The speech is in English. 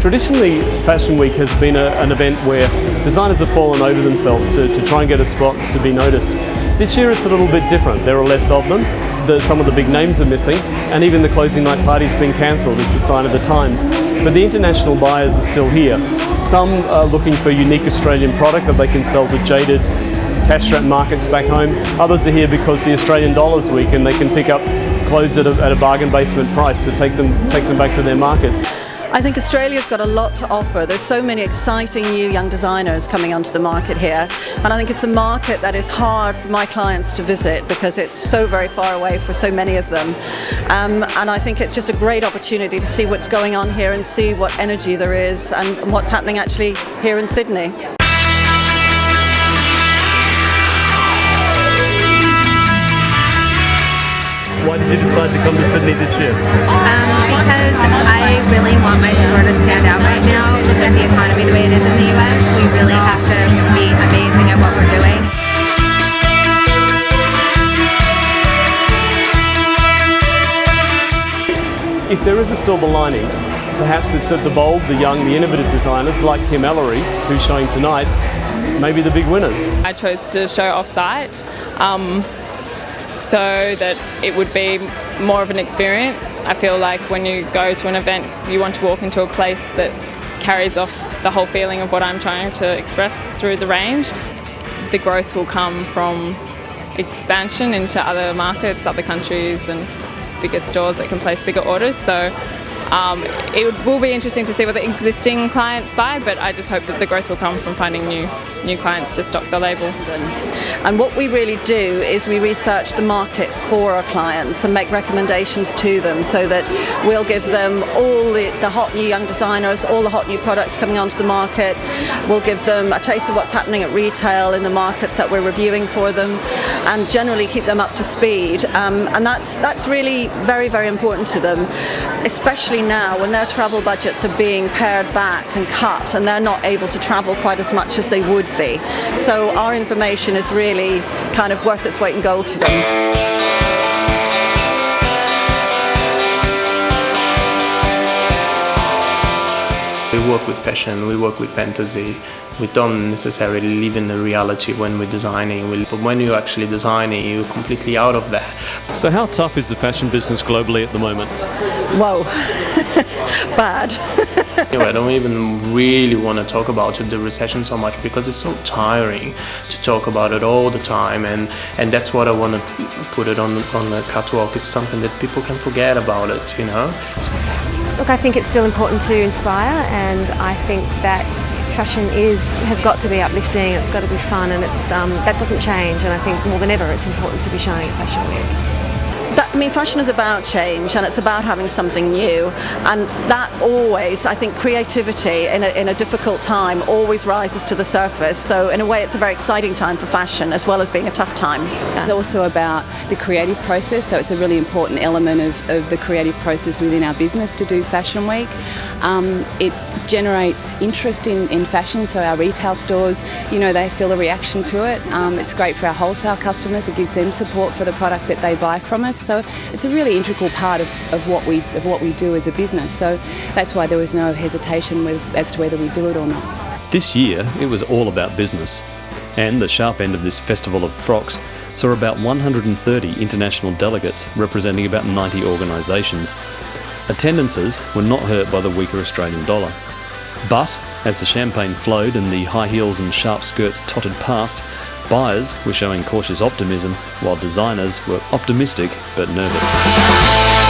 Traditionally, Fashion Week has been an event where designers have fallen over themselves to try and get a spot to be noticed. This year it's a little bit different. There are less of them, some of the big names are missing, and even the closing night party's been cancelled. It's a sign of the times. But the international buyers are still here. Some are looking for unique Australian product that they can sell to jaded cash-strapped markets back home. Others are here because the Australian dollar's weak and they can pick up clothes at a bargain basement price to take them back to their markets. I think Australia's got a lot to offer. There's so many exciting new young designers coming onto the market here, and I think it's a market that is hard for my clients to visit because it's so very far away for so many of them. And I think it's just a great opportunity to see what's going on here and see what energy there is and what's happening actually here in Sydney. Why did you decide to come to Sydney this year? Because I really want my store to stand out right now. With the economy the way it is in the US, we really have to be amazing at what we're doing. If there is a silver lining, perhaps it's that the bold, the young, the innovative designers like Kim Ellery, who's showing tonight, may be the big winners. I chose to show off-site so that it would be more of an experience. I feel like when you go to an event, you want to walk into a place that carries off the whole feeling of what I'm trying to express through the range. The growth will come from expansion into other markets, other countries, and bigger stores that can place bigger orders. So it will be interesting to see what the existing clients buy, but I just hope that the growth will come from finding new clients to stock the label. And what we really do is we research the markets for our clients and make recommendations to them so that we'll give them all the hot new young designers, all the hot new products coming onto the market. We'll give them a taste of what's happening at retail in the markets that we're reviewing for them, and generally keep them up to speed. And that's really very, very important to them, especially now when their travel budgets are being pared back and cut and they're not able to travel quite as much as they would be. So our information is really kind of worth its weight in gold to them. We work with fashion, we work with fantasy. We don't necessarily live in the reality when we're designing, but when you're actually designing, you're completely out of that. So how tough is the fashion business globally at the moment? Whoa, bad. I don't even really want to talk about the recession so much because it's so tiring to talk about it all the time, and that's what I want to put it on the catwalk. It's something that people can forget about it, you know. Look, I think it's still important to inspire, and I think that fashion has got to be uplifting, it's got to be fun, and that doesn't change, and I think more than ever it's important to be showing at Fashion Week. Fashion is about change, and it's about having something new, and that always, I think, creativity in a difficult time always rises to the surface. So in a way, it's a very exciting time for fashion as well as being a tough time. It's also about the creative process, so it's a really important element of the creative process within our business to do Fashion Week. It generates interest in fashion, so our retail stores, they feel a reaction to it. It's great for our wholesale customers, it gives them support for the product that they buy from us. So it's a really integral part of what we do as a business. So that's why there was no hesitation as to whether we do it or not. This year it was all about business, and the sharp end of this festival of frocks saw about 130 international delegates representing about 90 organisations. Attendances were not hurt by the weaker Australian dollar. But as the champagne flowed and the high heels and sharp skirts tottered past, buyers were showing cautious optimism while designers were optimistic but nervous.